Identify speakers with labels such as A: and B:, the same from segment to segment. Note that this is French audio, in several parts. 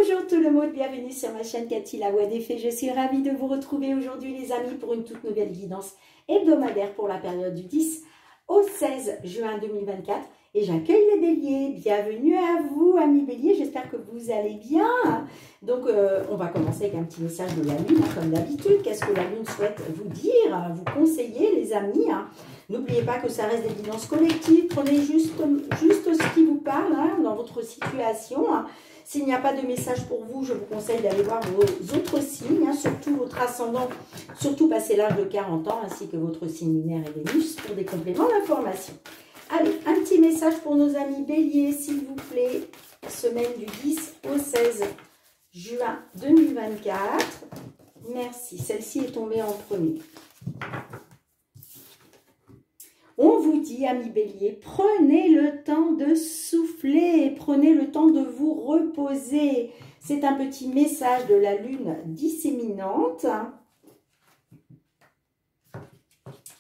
A: Bonjour tout le monde, bienvenue sur ma chaîne Cathy la Voix des Fées. Je suis ravie de vous retrouver aujourd'hui les amis pour une toute nouvelle guidance hebdomadaire pour la période du 10 au 16 juin 2024. Et j'accueille les béliers. Bienvenue à vous amis béliers, j'espère que vous allez bien. Donc on va commencer avec un petit message de la lune comme d'habitude. Qu'est-ce que la lune souhaite vous dire, vous conseiller les amis. N'oubliez pas que ça reste des guidances collectives, prenez juste ce qui vous parle dans votre situation. S'il n'y a pas de message pour vous, je vous conseille d'aller voir vos autres signes, surtout votre ascendant, surtout passé l'âge de 40 ans, ainsi que votre signe lunaire et Vénus, pour des compléments d'information. Allez, un petit message pour nos amis béliers, s'il vous plaît, semaine du 10 au 16 juin 2024. Merci, celle-ci est tombée en premier. On vous dit, amis béliers, prenez le temps de souffler, prenez le temps de vous reposer. C'est un petit message de la lune disséminante.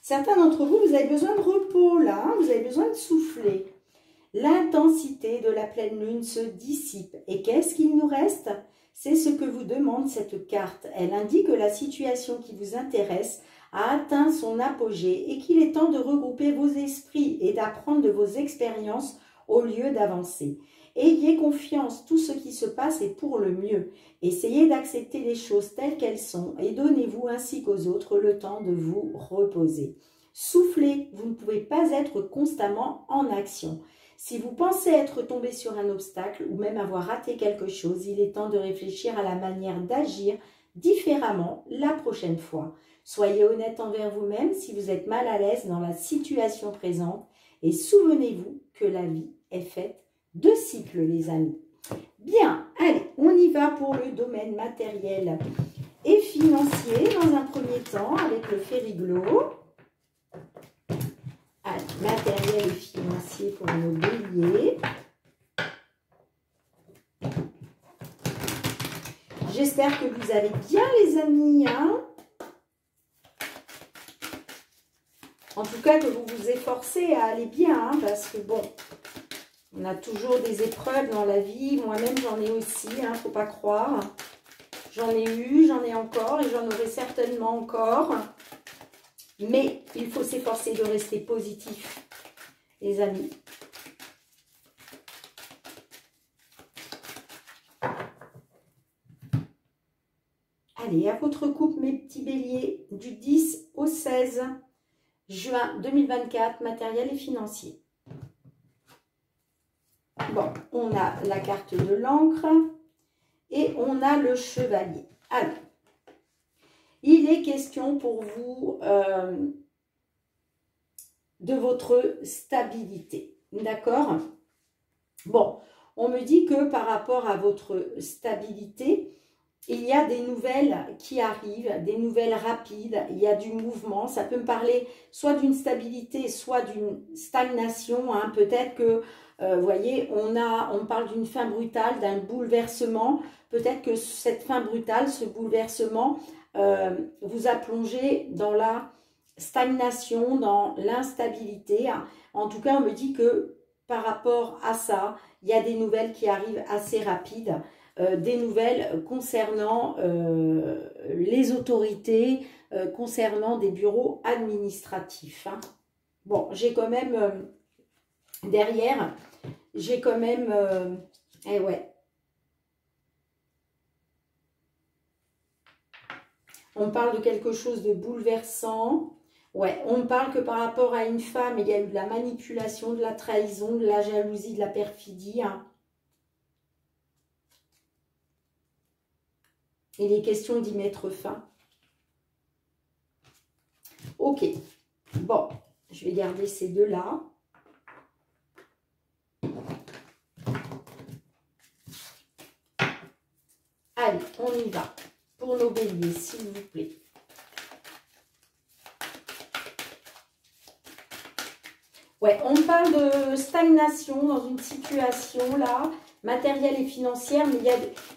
A: Certains d'entre vous, vous avez besoin de repos là, vous avez besoin de souffler. L'intensité de la pleine lune se dissipe. Et qu'est-ce qu'il nous reste? C'est ce que vous demande cette carte. Elle indique que la situation qui vous intéresse a atteint son apogée et qu'il est temps de regrouper vos esprits et d'apprendre de vos expériences au lieu d'avancer. Ayez confiance, tout ce qui se passe est pour le mieux. Essayez d'accepter les choses telles qu'elles sont et donnez-vous ainsi qu'aux autres le temps de vous reposer. Soufflez, vous ne pouvez pas être constamment en action. Si vous pensez être tombé sur un obstacle ou même avoir raté quelque chose, il est temps de réfléchir à la manière d'agir différemment la prochaine fois. Soyez honnête envers vous-même si vous êtes mal à l'aise dans la situation présente et souvenez-vous que la vie est faite de cycles, les amis. Bien, allez, on y va pour le domaine matériel et financier dans un premier temps avec le Fériglo. Allez, matériel et financier pour nos béliers. J'espère que vous allez bien, les amis, En tout cas, que vous vous efforcez à aller bien, parce que bon, on a toujours des épreuves dans la vie. Moi-même, j'en ai aussi, faut pas croire. J'en ai eu, j'en ai encore et j'en aurai certainement encore. Mais il faut s'efforcer de rester positif, les amis. Allez, à votre coupe, mes petits béliers, du 10 au 16 juin 2024, matériel et financier. Bon, on a la carte de l'encre et on a le chevalier. Alors, il est question pour vous de votre stabilité, d'accord? Bon, on me dit que par rapport à votre stabilité, il y a des nouvelles qui arrivent, des nouvelles rapides, il y a du mouvement. Ça peut me parler soit d'une stabilité, soit d'une stagnation. Peut-être que, vous voyez, on parle d'une fin brutale, d'un bouleversement. Peut-être que cette fin brutale, ce bouleversement, vous a plongé dans la stagnation, dans l'instabilité. En tout cas, on me dit que par rapport à ça, il y a des nouvelles qui arrivent assez rapides. Des nouvelles concernant les autorités, concernant des bureaux administratifs. Bon, j'ai quand même, derrière, j'ai quand même, ouais. On parle de quelque chose de bouleversant. Ouais, on parle que par rapport à une femme, il y a eu de la manipulation, de la trahison, de la jalousie, de la perfidie. Il est question d'y mettre fin. Ok. Bon, je vais garder ces deux-là. Allez, on y va. Pour nos béliers, s'il vous plaît. Ouais, on parle de stagnation dans une situation là, matérielle et financière, mais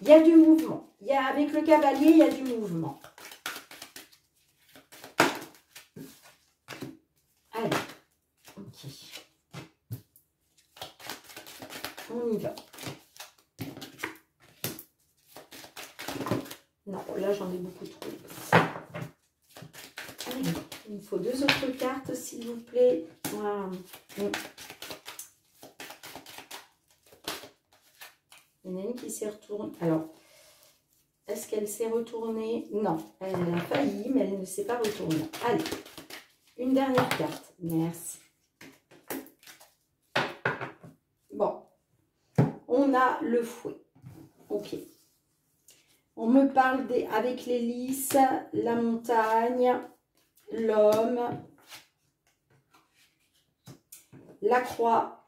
A: il y a du mouvement. Avec le cavalier, il y a du mouvement. Allez, ok. On y va. Non, là, j'en ai beaucoup trop. Allez, il me faut 2 autres cartes, s'il vous plaît. Voilà. Il y en a une qui s'est retournée. Alors, est-ce qu'elle s'est retournée? Non, elle a failli, mais elle ne s'est pas retournée. Allez, une dernière carte. Merci. Bon, on a le fouet. Ok. On me parle avec l'hélice, la montagne, l'homme, la croix,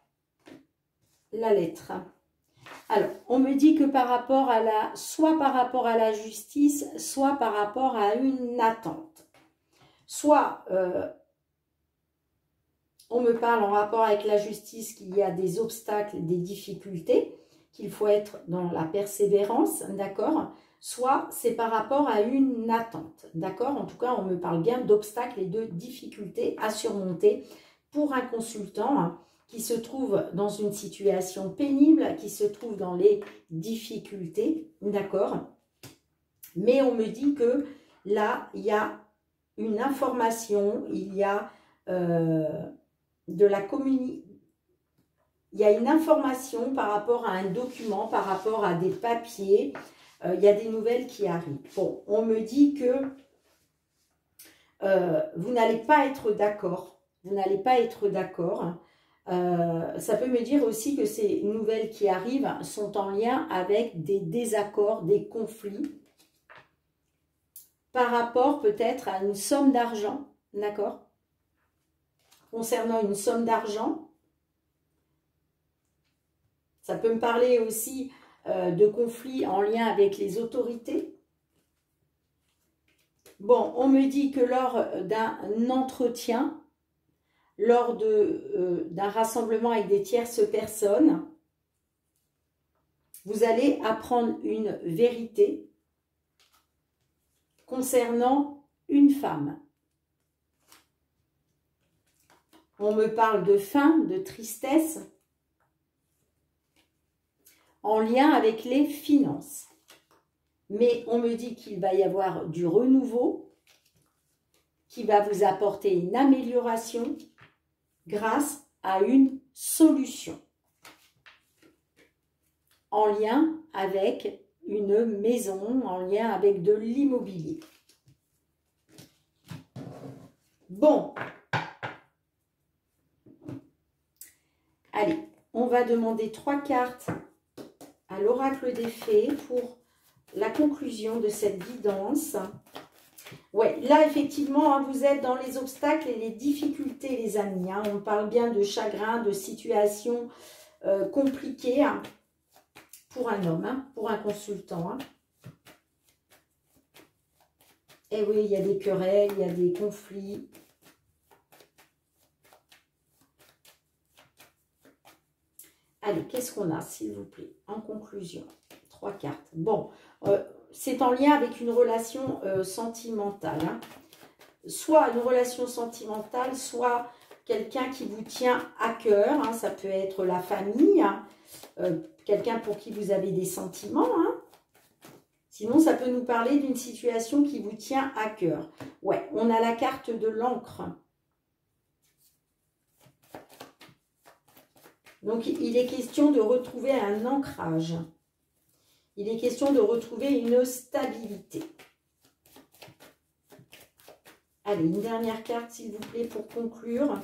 A: la lettre. Alors, on me dit que par rapport à soit par rapport à la justice, soit par rapport à une attente. Soit, on me parle en rapport avec la justice qu'il y a des obstacles, des difficultés, qu'il faut être dans la persévérance, d'accord? Soit c'est par rapport à une attente, d'accord? En tout cas, on me parle bien d'obstacles et de difficultés à surmonter pour un consultant, hein, qui se trouve dans une situation pénible, qui se trouve dans les difficultés, d'accord? Mais on me dit que là, il y a une information, il y a de la communication, il y a une information par rapport à un document, par rapport à des papiers, il y a des nouvelles qui arrivent. Bon, on me dit que vous n'allez pas être d'accord, vous n'allez pas être d'accord. Ça peut me dire aussi que ces nouvelles qui arrivent sont en lien avec des désaccords, des conflits, par rapport peut-être à une somme d'argent, d'accord? Concernant une somme d'argent, ça peut me parler aussi de conflits en lien avec les autorités. Bon, on me dit que lors d'un entretien, lors d'un rassemblement avec des tierces personnes, vous allez apprendre une vérité concernant une femme. On me parle de faim, de tristesse, en lien avec les finances. Mais on me dit qu'il va y avoir du renouveau, qui va vous apporter une amélioration grâce à une solution en lien avec une maison, en lien avec de l'immobilier. Bon. Allez, on va demander 3 cartes à l'oracle des fées pour la conclusion de cette guidance. Ouais, là, effectivement, hein, vous êtes dans les obstacles et les difficultés, les amis. Hein. On parle bien de chagrin, de situation compliquée, hein, pour un homme, hein, pour un consultant. Hein. Et oui, il y a des querelles, il y a des conflits. Allez, qu'est-ce qu'on a, s'il vous plaît, en conclusion? 3 cartes. Bon, c'est en lien avec une relation sentimentale. Hein. Soit une relation sentimentale, soit quelqu'un qui vous tient à cœur. Hein. Ça peut être la famille, hein. Quelqu'un pour qui vous avez des sentiments. Hein. Sinon, ça peut nous parler d'une situation qui vous tient à cœur. Ouais, on a la carte de l'encre. Donc, il est question de retrouver un ancrage. Il est question de retrouver une stabilité. Allez, une dernière carte, s'il vous plaît, pour conclure.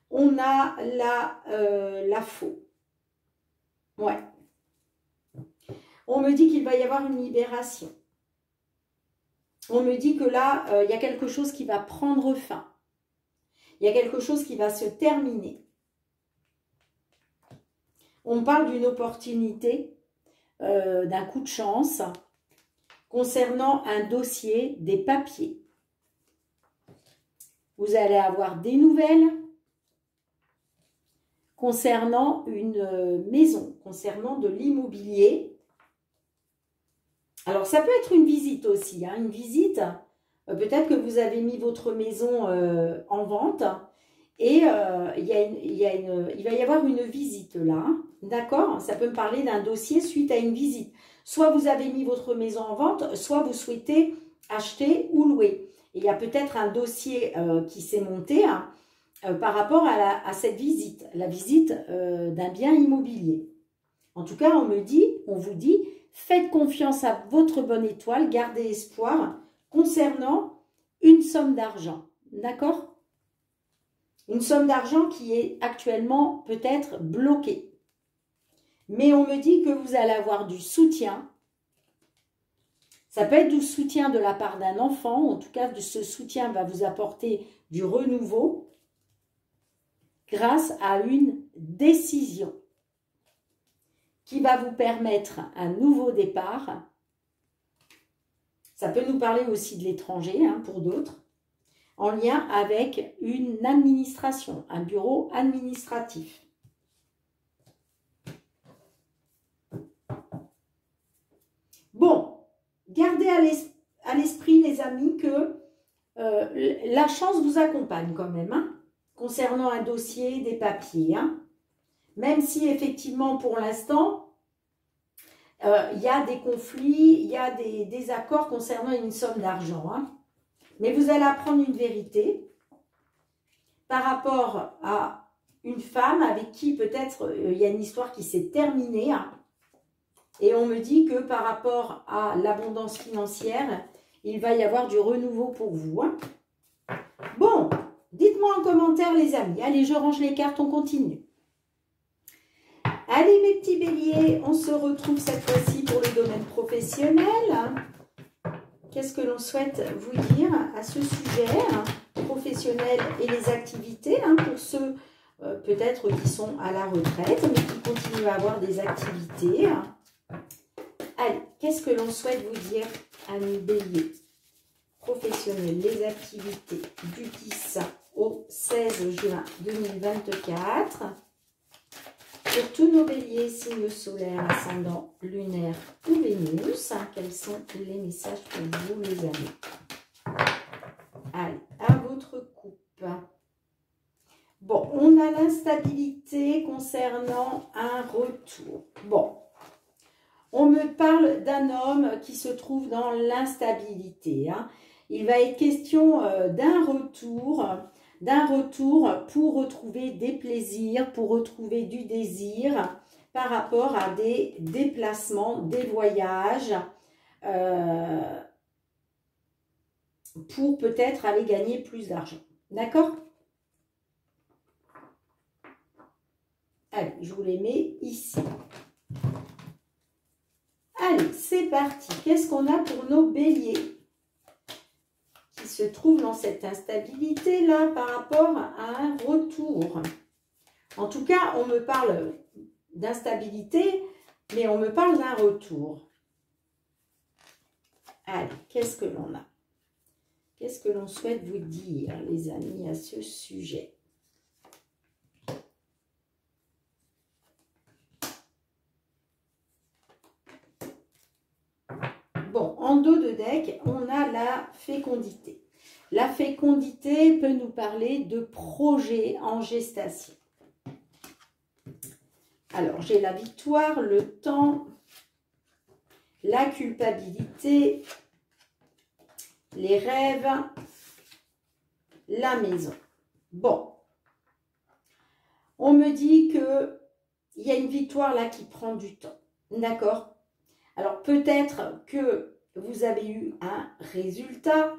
A: On a la faux. Ouais. On me dit qu'il va y avoir une libération. On me dit que là, il y a quelque chose qui va prendre fin. Il y a quelque chose qui va se terminer. On parle d'une opportunité, d'un coup de chance, concernant un dossier, des papiers. Vous allez avoir des nouvelles concernant une maison, concernant de l'immobilier. Alors, ça peut être une visite aussi, hein, une visite. Peut-être que vous avez mis votre maison en vente Et il va y avoir une visite là, d'accord? Ça peut me parler d'un dossier suite à une visite. Soit vous avez mis votre maison en vente, soit vous souhaitez acheter ou louer. Et il y a peut-être un dossier qui s'est monté hein, par rapport à cette visite, la visite d'un bien immobilier. En tout cas, on vous dit, faites confiance à votre bonne étoile, gardez espoir concernant une somme d'argent, d'accord? Une somme d'argent qui est actuellement peut-être bloquée. Mais on me dit que vous allez avoir du soutien. Ça peut être du soutien de la part d'un enfant. En tout cas, ce soutien va vous apporter du renouveau grâce à une décision qui va vous permettre un nouveau départ. Ça peut nous parler aussi de l'étranger hein, pour d'autres, en lien avec une administration, un bureau administratif. Bon, gardez à l'esprit les amis que la chance vous accompagne quand même, hein, concernant un dossier, des papiers. Hein. Même si effectivement pour l'instant, il y a des conflits, il y a des désaccords concernant une somme d'argent. Hein. Mais vous allez apprendre une vérité par rapport à une femme avec qui peut-être il y a une histoire qui s'est terminée. Hein. Et on me dit que par rapport à l'abondance financière, il va y avoir du renouveau pour vous. Hein. Bon, dites-moi en commentaire les amis. Allez, je range les cartes, on continue. Allez mes petits béliers, on se retrouve cette fois-ci pour le domaine professionnel. Qu'est-ce que l'on souhaite vous dire à ce sujet hein, professionnel et les activités hein, pour ceux peut-être qui sont à la retraite mais qui continuent à avoir des activités. Allez, qu'est-ce que l'on souhaite vous dire à mes béliers professionnels, les activités du 10 au 16 juin 2024 pour tous nos béliers, signes solaires, ascendant, lunaire ou Vénus, quels sont les messages pour vous les amis? Allez, à votre coupe. Bon, on a l'instabilité concernant un retour. Bon, on me parle d'un homme qui se trouve dans l'instabilité. Hein. Il va être question d'un retour pour retrouver des plaisirs, pour retrouver du désir par rapport à des déplacements, des voyages, pour peut-être aller gagner plus d'argent. D'accord? Allez, je vous les mets ici. Allez, c'est parti. Qu'est-ce qu'on a pour nos béliers qui se trouvent dans cette instabilité-là par rapport à un retour? En tout cas, on me parle d'instabilité, mais on me parle d'un retour. Allez, qu'est-ce que l'on a? Qu'est-ce que l'on souhaite vous dire, les amis, à ce sujet? Bon, en dos de deck, on a la fécondité. La fécondité peut nous parler de projets en gestation. Alors, j'ai la victoire, le temps, la culpabilité, les rêves, la maison. Bon, on me dit qu'il y a une victoire là qui prend du temps. D'accord? Alors, peut-être que vous avez eu un résultat,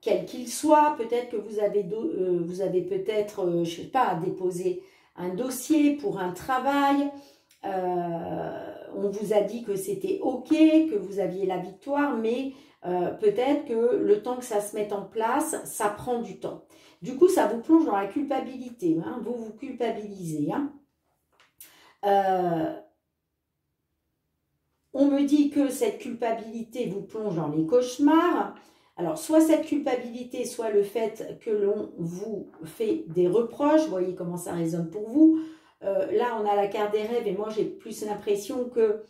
A: quel qu'il soit. Peut-être que vous avez peut-être, je ne sais pas, déposé un dossier pour un travail. On vous a dit que c'était OK, que vous aviez la victoire, mais peut-être que le temps que ça se mette en place, ça prend du temps. Du coup, ça vous plonge dans la culpabilité. Hein, vous vous culpabilisez. Hein. On me dit que cette culpabilité vous plonge dans les cauchemars. Alors, soit cette culpabilité, soit le fait que l'on vous fait des reproches. Vous voyez comment ça résonne pour vous. Là, on a la carte des rêves et moi, j'ai plus l'impression que...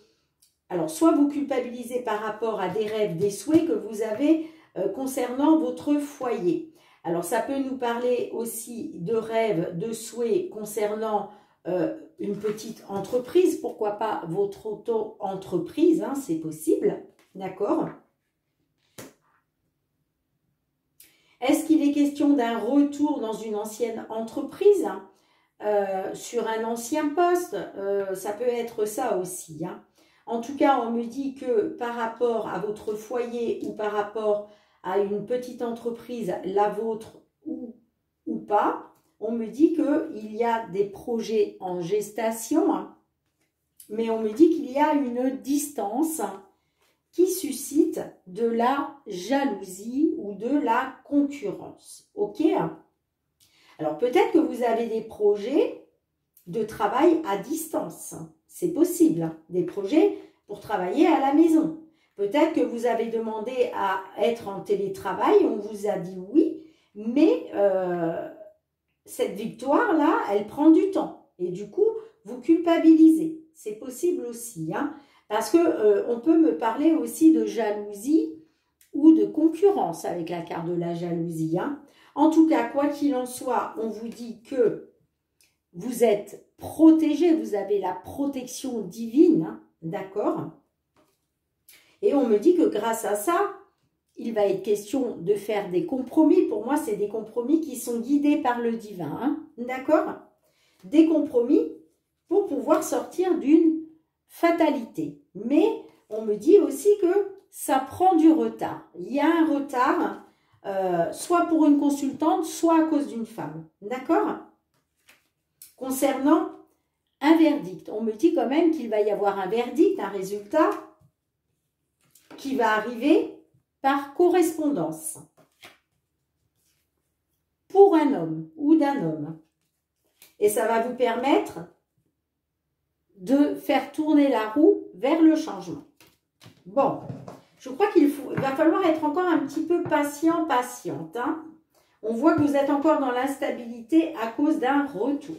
A: Alors, soit vous culpabilisez par rapport à des rêves, des souhaits que vous avez concernant votre foyer. Alors, ça peut nous parler aussi de rêves, de souhaits concernant une petite entreprise. Pourquoi pas votre auto-entreprise, hein, c'est possible, d'accord? Est-ce qu'il est question d'un retour dans une ancienne entreprise, sur un ancien poste? Ça peut être ça aussi, hein. En tout cas, on me dit que par rapport à votre foyer ou par rapport à une petite entreprise, la vôtre ou pas, on me dit qu'il y a des projets en gestation, hein, mais on me dit qu'il y a une distance qui suscite de la jalousie ou de la concurrence. Ok? Alors peut-être que vous avez des projets de travail à distance. C'est possible, hein, des projets pour travailler à la maison. Peut-être que vous avez demandé à être en télétravail, on vous a dit oui, mais cette victoire-là, elle prend du temps. Et du coup, vous culpabilisez. C'est possible aussi, hein, parce que on peut me parler aussi de jalousie ou de concurrence avec la carte de la jalousie, hein. En tout cas, quoi qu'il en soit, on vous dit que vous êtes protégé, vous avez la protection divine, hein, d'accord? Et on me dit que grâce à ça, il va être question de faire des compromis. Pour moi, c'est des compromis qui sont guidés par le divin, hein, d'accord? Des compromis pour pouvoir sortir d'une fatalité. Mais on me dit aussi que ça prend du retard. Il y a un retard, soit pour une consultante, soit à cause d'une femme. D'accord? Concernant un verdict, on me dit quand même qu'il va y avoir un verdict, un résultat qui va arriver par correspondance pour un homme ou d'un homme. Et ça va vous permettre de faire tourner la roue vers le changement. Bon, je crois va falloir être encore un petit peu patient, patiente, hein. On voit que vous êtes encore dans l'instabilité à cause d'un retour.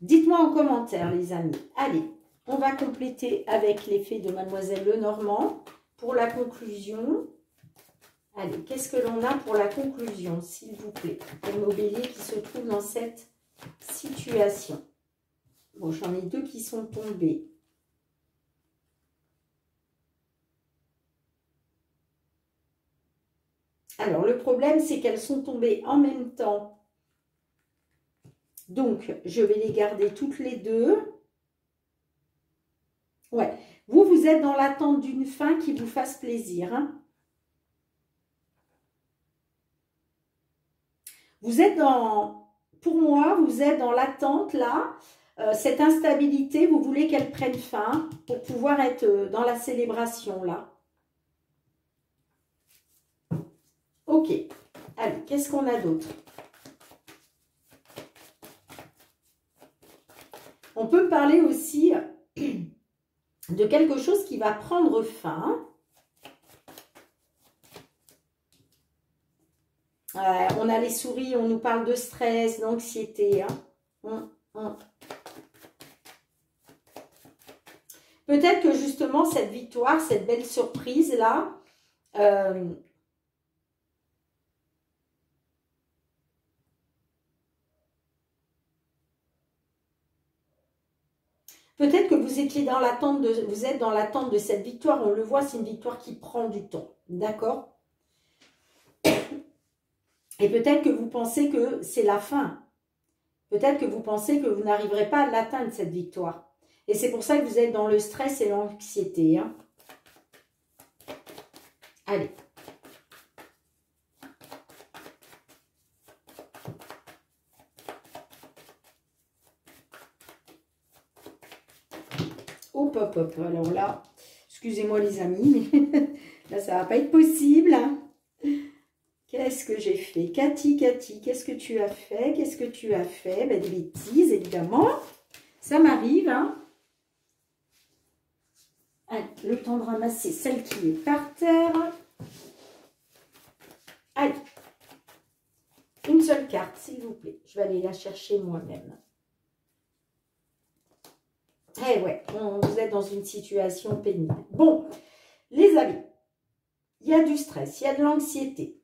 A: Dites-moi en commentaire, les amis. Allez, on va compléter avec l'effet de Mademoiselle Lenormand pour la conclusion. Allez, qu'est-ce que l'on a pour la conclusion, s'il vous plaît, pour nos béliers qui se trouvent dans cette situation? Bon, j'en ai deux qui sont tombés. Alors, le problème, c'est qu'elles sont tombées en même temps. Donc, je vais les garder toutes les deux. Ouais. Vous êtes dans l'attente d'une fin qui vous fasse plaisir, hein. Vous êtes pour moi, vous êtes dans l'attente, là. Cette instabilité, vous voulez qu'elle prenne fin pour pouvoir être dans la célébration, là. Ok. Allez, qu'est-ce qu'on a d'autre? On peut parler aussi de quelque chose qui va prendre fin. On a les souris, on nous parle de stress, d'anxiété, hein. Peut-être que justement, cette victoire, cette belle surprise-là, peut-être que vous étiez dans l'attente vous êtes dans l'attente de cette victoire. On le voit, c'est une victoire qui prend du temps. D'accord? Et peut-être que vous pensez que c'est la fin. Peut-être que vous pensez que vous n'arriverez pas à l'atteindre, cette victoire. Et c'est pour ça que vous êtes dans le stress et l'anxiété, hein. Allez. Hop, hop, hop. Alors là, excusez-moi les amis, mais là, ça va pas être possible, hein. Qu'est-ce que j'ai fait? Cathy, qu'est-ce que tu as fait? Qu'est-ce que tu as fait? Ben, des bêtises, évidemment. Ça m'arrive, hein. Allez, le temps de ramasser celle qui est par terre. Allez. Une seule carte, s'il vous plaît. Je vais aller la chercher moi-même. Eh ouais, vous êtes dans une situation pénible. Bon, les amis, il y a du stress, il y a de l'anxiété.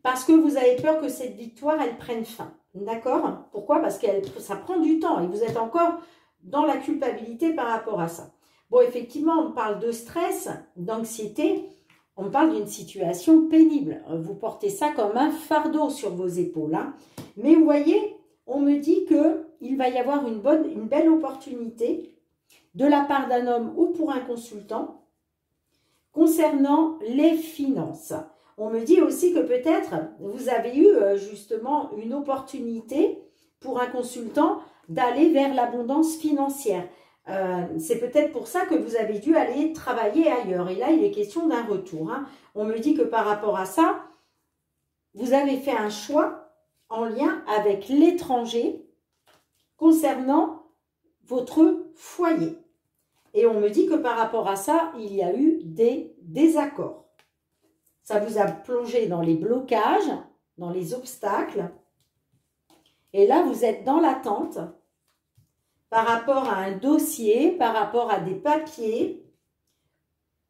A: parce que vous avez peur que cette victoire, elle prenne fin. D'accord? Pourquoi? Parce que ça prend du temps et vous êtes encore dans la culpabilité par rapport à ça. Bon, effectivement, on parle de stress, d'anxiété, on parle d'une situation pénible. Vous portez ça comme un fardeau sur vos épaules. Hein. Mais vous voyez, on me dit qu'il va y avoir une belle opportunité de la part d'un homme ou pour un consultant concernant les finances. On me dit aussi que peut-être vous avez eu justement une opportunité pour un consultant d'aller vers l'abondance financière. C'est peut-être pour ça que vous avez dû aller travailler ailleurs. Et là, il est question d'un retour. Hein. On me dit que par rapport à ça, vous avez fait un choix en lien avec l'étranger concernant votre foyer. Et on me dit que par rapport à ça, il y a eu des désaccords. Ça vous a plongé dans les blocages, dans les obstacles. Et là, vous êtes dans l'attente par rapport à un dossier, par rapport à des papiers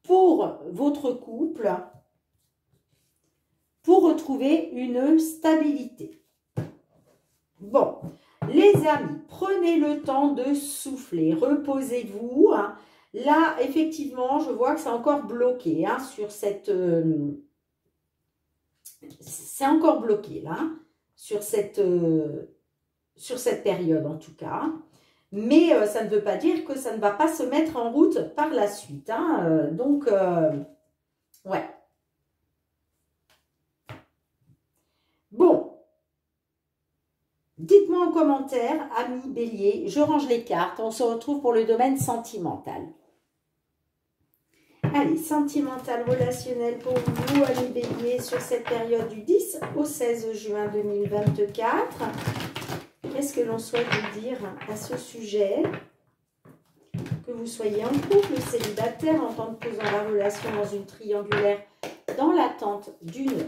A: pour votre couple, pour retrouver une stabilité. Bon, les amis, prenez le temps de souffler, reposez-vous. Hein. Là, effectivement, je vois que c'est encore bloqué hein, sur cette... c'est encore bloqué là, hein, sur cette période en tout cas. Mais ça ne veut pas dire que ça ne va pas se mettre en route par la suite. Hein. Donc, ouais. Bon. Dites-moi en commentaire, amis Bélier, je range les cartes. On se retrouve pour le domaine sentimental. Allez, sentimental, relationnel pour vous, amis Bélier, sur cette période du 10 au 16 juin 2024. Qu'est-ce que l'on souhaite vous dire à ce sujet? Que vous soyez en couple, célibataire, en temps de pause dans la relation, dans une triangulaire, dans l'attente d'une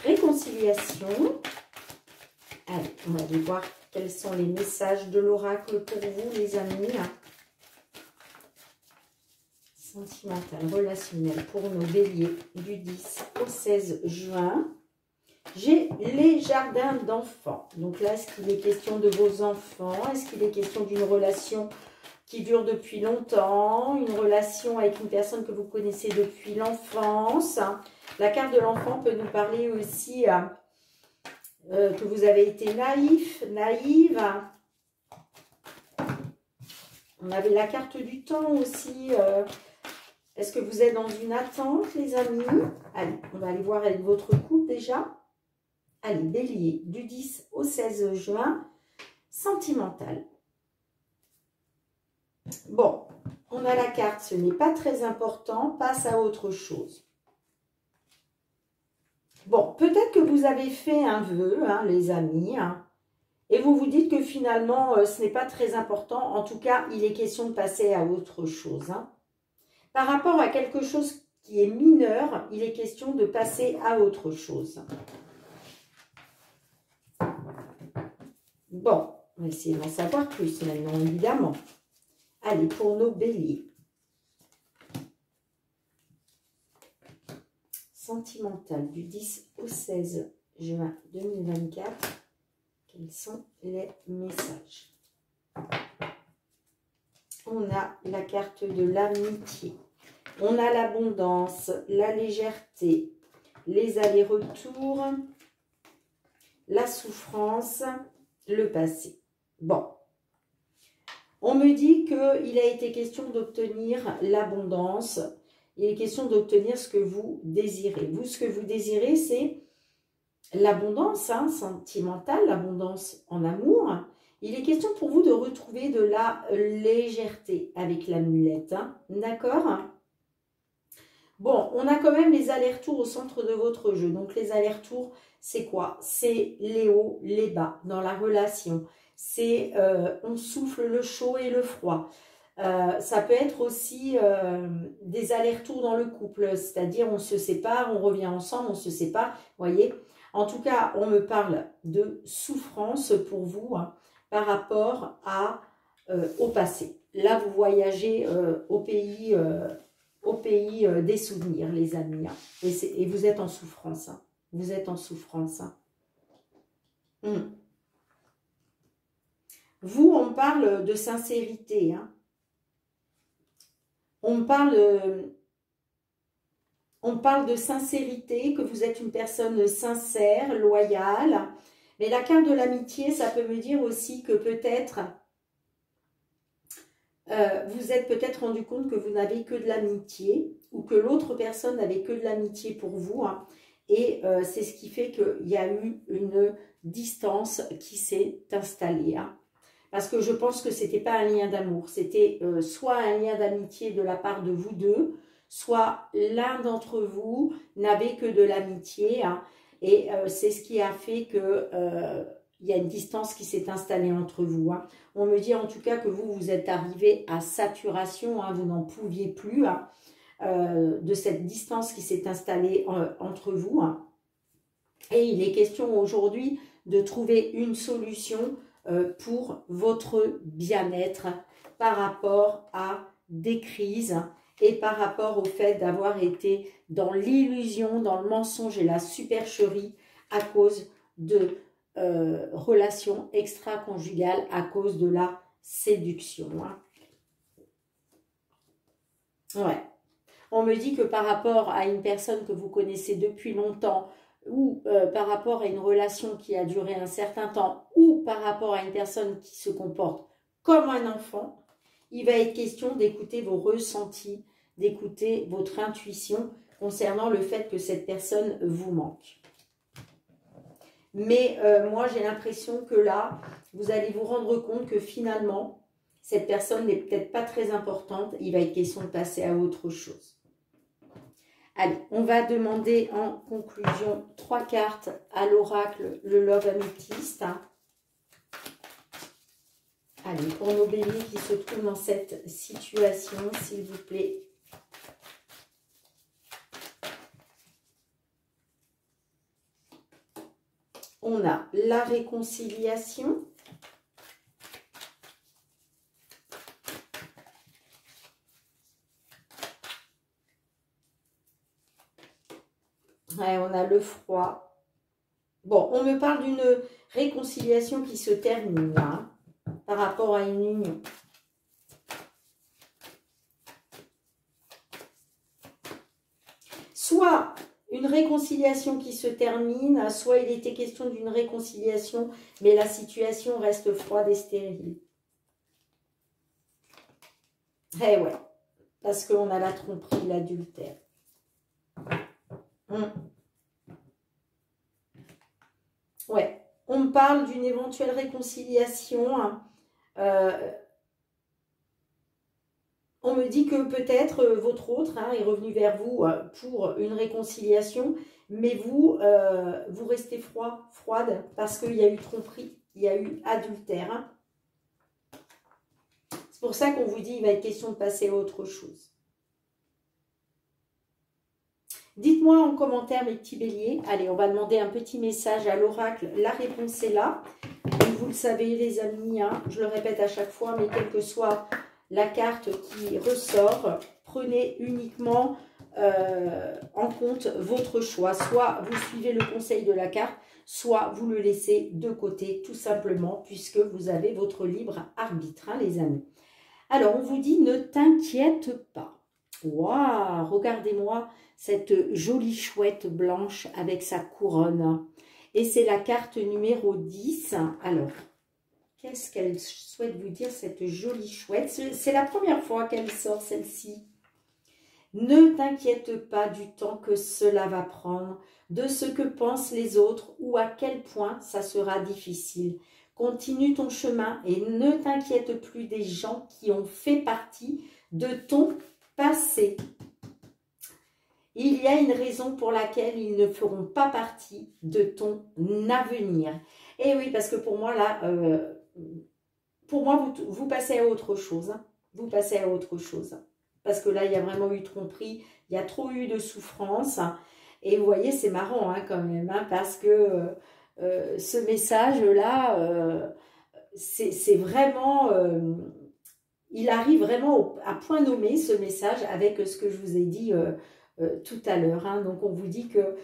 A: réconciliation. Allez, on va aller voir quels sont les messages de l'oracle pour vous, les amis. Sentimental, relationnel pour nos béliers du 10 au 16 juin. J'ai les jardins d'enfants. Donc là, est-ce qu'il est question de vos enfants? Est-ce qu'il est question d'une relation qui dure depuis longtemps? Une relation avec une personne que vous connaissez depuis l'enfance? La carte de l'enfant peut nous parler aussi que vous avez été naïf, naïve. On avait la carte du temps aussi. Est-ce que vous êtes dans une attente, les amis? Allez, on va aller voir avec votre couple déjà. Allez, Bélier, du 10 au 16 juin, sentimental. Bon, on a la carte, ce n'est pas très important, passe à autre chose. Bon, peut-être que vous avez fait un vœu, hein, les amis, hein, et vous vous dites que finalement, ce n'est pas très important. En tout cas, il est question de passer à autre chose. Hein. Par rapport à quelque chose qui est mineur, il est question de passer à autre chose. Bon, on va essayer d'en savoir plus maintenant, évidemment. Allez, pour nos béliers. Sentimental du 10 au 16 juin 2024. Quels sont les messages? On a la carte de l'amitié. On a l'abondance, la légèreté, les allers-retours, la souffrance, le passé. Bon. On me dit qu'il a été question d'obtenir l'abondance. Il est question d'obtenir ce que vous désirez. Vous, ce que vous désirez, c'est l'abondance hein, sentimentale, l'abondance en amour. Il est question pour vous de retrouver de la légèreté avec l'amulette. Hein, d'accord? Bon, on a quand même les allers-retours au centre de votre jeu. Donc, les allers-retours, c'est quoi? C'est les hauts, les bas dans la relation. C'est on souffle le chaud et le froid. Ça peut être aussi des allers-retours dans le couple. C'est-à-dire, on se sépare, on revient ensemble, on se sépare. Vous voyez? En tout cas, on me parle de souffrance pour vous hein, par rapport au passé. Là, vous voyagez au pays des souvenirs, les amis. Hein. Et vous êtes en souffrance. Hein. Vous êtes en souffrance. Hein. Vous, on parle de sincérité. Hein. On parle de sincérité, que vous êtes une personne sincère, loyale. Mais la carte de l'amitié, ça peut me dire aussi que peut-être, vous êtes peut-être rendu compte que vous n'avez que de l'amitié, ou que l'autre personne n'avait que de l'amitié pour vous. Hein, et c'est ce qui fait qu'il y a eu une distance qui s'est installée. Hein. Parce que je pense que ce n'était pas un lien d'amour, c'était soit un lien d'amitié de la part de vous deux, soit l'un d'entre vous n'avait que de l'amitié. Hein, et c'est ce qui a fait que il y a une distance qui s'est installée entre vous. Hein. On me dit en tout cas que vous êtes arrivé à saturation, hein, vous n'en pouviez plus hein, de cette distance qui s'est installée entre vous. Hein. Et il est question aujourd'hui de trouver une solution pour votre bien-être par rapport à des crises et par rapport au fait d'avoir été dans l'illusion, dans le mensonge et la supercherie à cause de relations extra-conjugales, à cause de la séduction. Hein. Ouais. On me dit que par rapport à une personne que vous connaissez depuis longtemps, ou par rapport à une relation qui a duré un certain temps, ou par rapport à une personne qui se comporte comme un enfant, il va être question d'écouter vos ressentis, d'écouter votre intuition concernant le fait que cette personne vous manque. Mais moi, j'ai l'impression que là, vous allez vous rendre compte que finalement, cette personne n'est peut-être pas très importante. Il va être question de passer à autre chose. Allez, on va demander en conclusion 3 cartes à l'oracle, le Love Amethyst. Allez, pour nos béliers qui se trouvent dans cette situation, s'il vous plaît. On a la réconciliation. Ouais, on a le froid. Bon, on me parle d'une réconciliation qui se termine là, hein, par rapport à une union. Soit une réconciliation qui se termine, soit il était question d'une réconciliation, mais la situation reste froide et stérile. Eh ouais, parce qu'on a la tromperie, l'adultère. Ouais, on me parle d'une éventuelle réconciliation. Hein. On me dit que peut-être votre autre hein, est revenu vers vous pour une réconciliation, mais vous, vous restez froide, parce qu'il y a eu tromperie, il y a eu adultère. Hein. C'est pour ça qu'on vous dit qu'il va être question de passer à autre chose. Dites-moi en commentaire, mes petits béliers. Allez, on va demander un petit message à l'oracle. La réponse est là. Donc, vous le savez, les amis, hein, je le répète à chaque fois, mais quelle que soit la carte qui ressort, prenez uniquement en compte votre choix. Soit vous suivez le conseil de la carte, soit vous le laissez de côté, tout simplement, puisque vous avez votre libre arbitre, hein, les amis. Alors, on vous dit, ne t'inquiète pas. Waouh, regardez-moi cette jolie chouette blanche avec sa couronne. Et c'est la carte numéro 10. Alors, qu'est-ce qu'elle souhaite vous dire, cette jolie chouette? C'est la première fois qu'elle sort, celle-ci. Ne t'inquiète pas du temps que cela va prendre, de ce que pensent les autres ou à quel point ça sera difficile. Continue ton chemin et ne t'inquiète plus des gens qui ont fait partie de ton passé. Il y a une raison pour laquelle ils ne feront pas partie de ton avenir. Et oui, parce que pour moi, là, vous passez à autre chose. Hein. Vous passez à autre chose. Parce que là, il y a vraiment eu tromperie, il y a trop eu de souffrance. Et vous voyez, c'est marrant hein, quand même, hein, parce que ce message-là, c'est vraiment... il arrive vraiment à point nommé, ce message, avec ce que je vous ai dit tout à l'heure. Hein. Donc, on vous dit que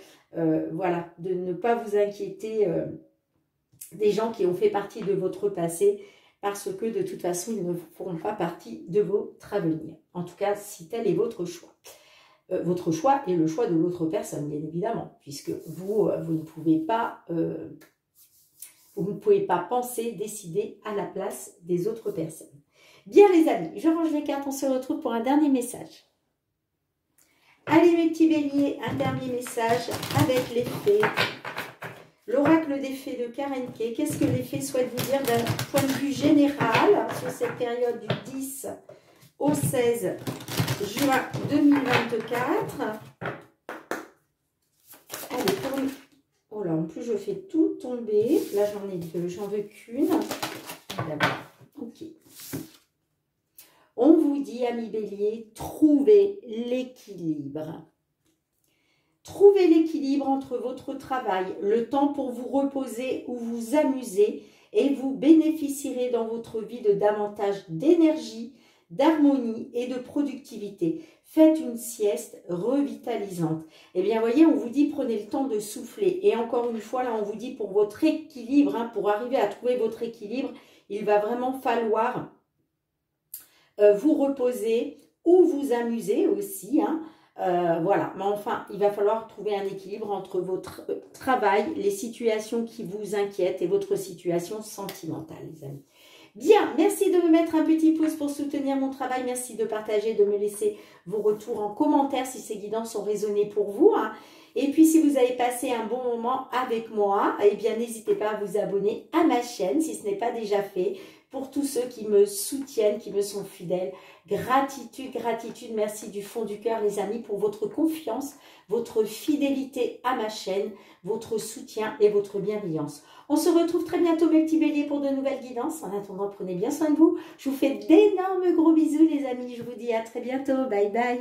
A: voilà, de ne pas vous inquiéter des gens qui ont fait partie de votre passé, parce que de toute façon, ils ne feront pas partie de votre avenir. En tout cas, si tel est votre choix. Votre choix est le choix de l'autre personne, bien évidemment, puisque vous ne pouvez pas penser, décider à la place des autres personnes. Bien les amis, je range les cartes, on se retrouve pour un dernier message. Allez mes petits béliers, un dernier message avec les fées. L'oracle des fées de Karen Kay. Qu'est-ce que les fées souhaitent vous dire d'un point de vue général sur cette période du 10 au 16 juin 2024. Allez, pour une... Oh là, en plus, je fais tout tomber. Là, j'en ai deux, j'en veux qu'une. D'abord, ok. On vous dit, amis béliers, trouvez l'équilibre. Trouvez l'équilibre entre votre travail, le temps pour vous reposer ou vous amuser, et vous bénéficierez dans votre vie de davantage d'énergie, d'harmonie et de productivité. Faites une sieste revitalisante. Eh bien, voyez, on vous dit, prenez le temps de souffler. Et encore une fois, là, on vous dit, pour votre équilibre, hein, pour arriver à trouver votre équilibre, il va vraiment falloir vous reposer ou vous amuser aussi, hein. Voilà, mais enfin, il va falloir trouver un équilibre entre votre travail, les situations qui vous inquiètent et votre situation sentimentale, les amis. Bien, merci de me mettre un petit pouce pour soutenir mon travail. Merci de partager, de me laisser vos retours en commentaire si ces guidances ont résonné pour vous, hein. Et puis, si vous avez passé un bon moment avec moi, eh bien, n'hésitez pas à vous abonner à ma chaîne si ce n'est pas déjà fait. Pour tous ceux qui me soutiennent, qui me sont fidèles, gratitude, gratitude, merci du fond du cœur les amis pour votre confiance, votre fidélité à ma chaîne, votre soutien et votre bienveillance. On se retrouve très bientôt mes petits béliers pour de nouvelles guidances. En attendant, prenez bien soin de vous. Je vous fais d'énormes gros bisous les amis. Je vous dis à très bientôt. Bye bye.